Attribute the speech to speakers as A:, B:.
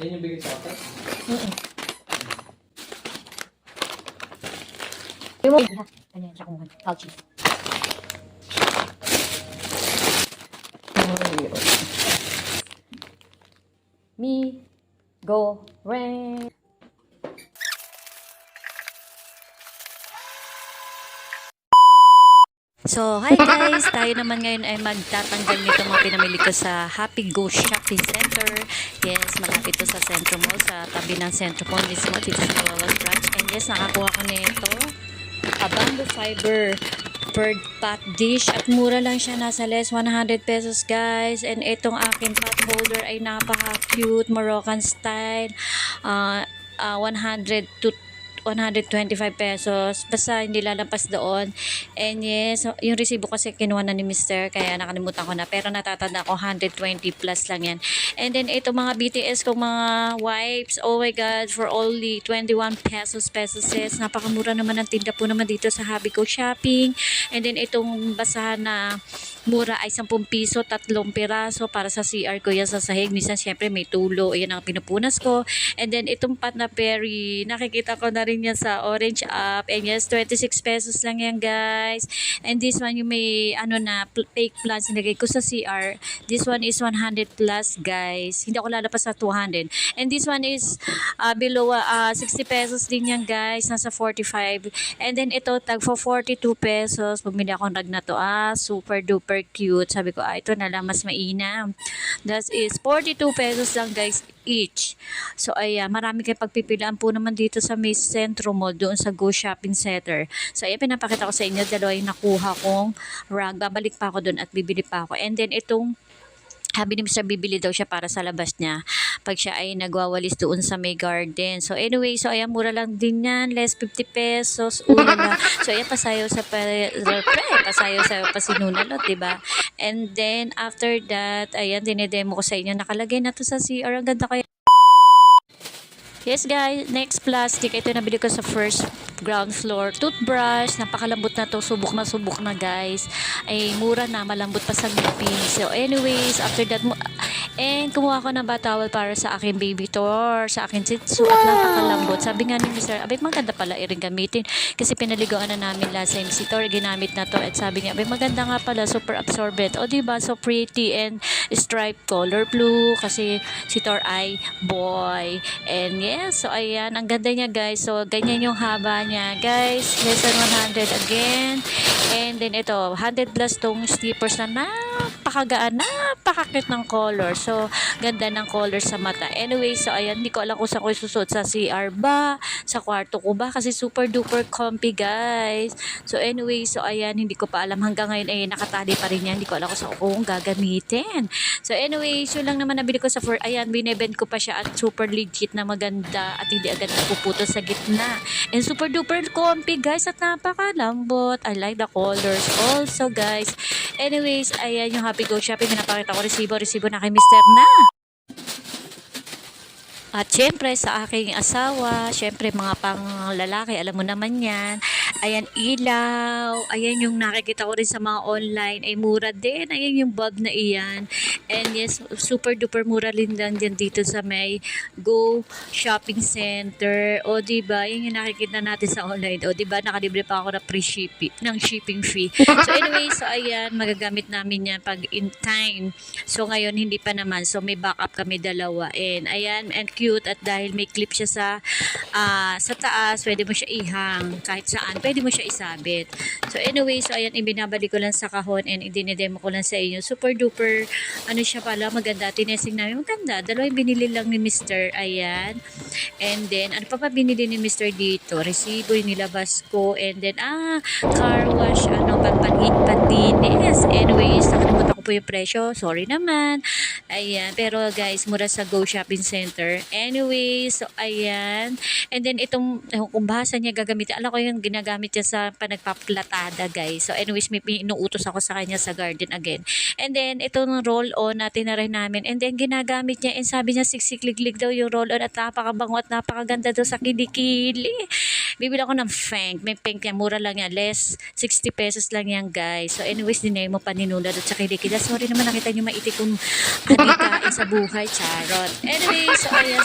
A: Yan yung bigay sa akin.
B: Ano yan, sakungan. Couch. Me, go, rain. So, hi guys! Tayo naman ngayon ay magtatanggal nito mga pinamili ko sa Happy Go Shopping Center. Yes, malapit to sa Centro Mall, sa tabi ng Centro Mall mismo, dito sa Wawas Branch. And yes, nakakuha ko nito. A bamboo fiber bird pot dish at mura lang siya, nasa less 100 pesos guys. And itong aking pot holder ay napaka-cute, Moroccan style. 100 to 125 pesos. Basta hindi lalampas doon. And yes, yung resibo kasi kinuha na ni Mr. Kaya nakalimutan ko na. Pero natatanda ko 120 plus lang yan. And then ito mga BTS kong mga wipes. Oh my God, for only 21 pesos. Napakamura naman ang tinda po naman dito sa Happy Go Shopping. And then itong basahan na mura ay 10 piso, 3 piraso para sa CR ko yan sa sahig. Minsan syempre may tulo. Ayan ang pinupunas ko. And then itong pat na Perry, nakikita ko na rin yan sa Orange app. And yes, 26 pesos lang yan guys. And this one yung may ano na fake plants nilagay ko sa CR. This one is 100 plus guys. Hindi ako lalapas sa 200. And this one is below 60 pesos din yan guys. Nasa 45. And then ito tag for 42 pesos. Bumili akong rag na to. Super duper cute. Sabi ko, ito na lang mas mainam. That is 42 pesos lang guys each. So ayan, marami kayong pagpipilian po naman dito sa may Centro Mall, doon sa Go Shopping Center. So ayan, pinapakita ko sa inyo, dalawa yung nakuha kong rug. Babalik pa ako doon at bibili pa ako. And then itong sabi ni Mr. bibili daw siya para sa labas niya pag siya ay nagwawalis doon sa may garden. So anyway, so ayan, mura lang din yan. Less 50 pesos. Ulala. So ayan, pasayaw sa pasayaw sa pasinunalot, diba? And then after that, ayan, dinedemo ko sa inyo. Nakalagay na to sa CR. Ang ganda kaya. Yes guys, next plastic. Ito nabili ko sa first ground floor. Toothbrush. Napakalambot na to. Subok na guys. Ay mura na. Malambot pa sa ngipin. So anyways, after that, and kumuha ko ng batawal para sa aking baby tour. Sa aking sitsu. At napakalambot. Sabi nga ni Mr. Abay, maganda pala i-ring gamitin. Kasi pinaligoan na namin last time si Tor. Ginamit na to. At sabi niya, abay, maganda nga pala. Super absorbent. O diba? So pretty and striped color blue. Kasi si Tor ay boy. And yes, so ayan, ang ganda niya guys. So ganyan yung haba niya guys, less than 100 again. And then ito 100 plus tong slippers na napakagaan, napakakit ng color. So ganda ng color sa mata. Anyway, so ayan, hindi ko alam kung saan ko isusuot, sa CR ba, sa kwarto ko ba, kasi super duper comfy guys. So anyway, so ayan, hindi ko pa alam hanggang ngayon ay nakatali pa rin yan. Hindi ko alam kung saan ko gagamitin. So anyway, so lang naman nabili ko sa ayan, binebend ko pa siya at super legit na maganda at hindi agad napuputol sa gitna. And super duper comfy guys at napakalambot. I like the colors also guys. Anyways, ayan yung Happy Go Shopping. Pinapakita ko resibo na kay Mr. na. At syempre sa aking asawa, syempre mga pang lalaki, alam mo naman yan. Ayan, ilaw. Ayan yung nakikita ko rin sa mga online. Ay mura din. Ayan yung bulb na iyan. And yes, super duper mura rin lang din dito sa may Go Shopping Center. O diba, yan yung nakikita natin sa online. O diba, nakalibre pa ako ng shipping fee. So anyway, so ayan, magagamit namin yan pag in time. So ngayon, hindi pa naman. So may backup kami dalawa. And ayan, and cute. At dahil may clip siya sa taas, pwede mo siya ihang kahit saan. Pwede mo siya isabit. So anyway, so ayan, ibinabalik ko lang sa kahon and idinedemo ko lang sa inyo. Super duper, ano siya pala, maganda. Tinesting namin, maganda. Dalawa yung binili lang ni Mr. Ayan. And then, ano pa binili ni Mr. dito? Resibo yung nilabas ko. And then, car wash, pantines. Anyways, nakalimutan ko po yung presyo. Sorry naman. Ayan. Pero guys, mura sa Go Shopping Center. Anyways, so ayan. And then, itong, kung bahasa niya gagamitin, alam ko yung ginagamit niya sa panagpaplatada guys. So anyways, may inuutos ako sa kanya sa garden again. And then itong roll-on natin na rin namin. And then ginagamit niya, and sabi niya siksikliglig daw yung roll-on at napakabango at napakaganda daw sa kilikili. Bibili ako ng Feng. May Feng niya, mura lang yan. Less 60 pesos lang yan guys. So anyways, dinay mo paninulad at sa kilikili. Sorry naman, nakita niyo maitik kong kadikain sa buhay. Charot. Anyways, so ayan.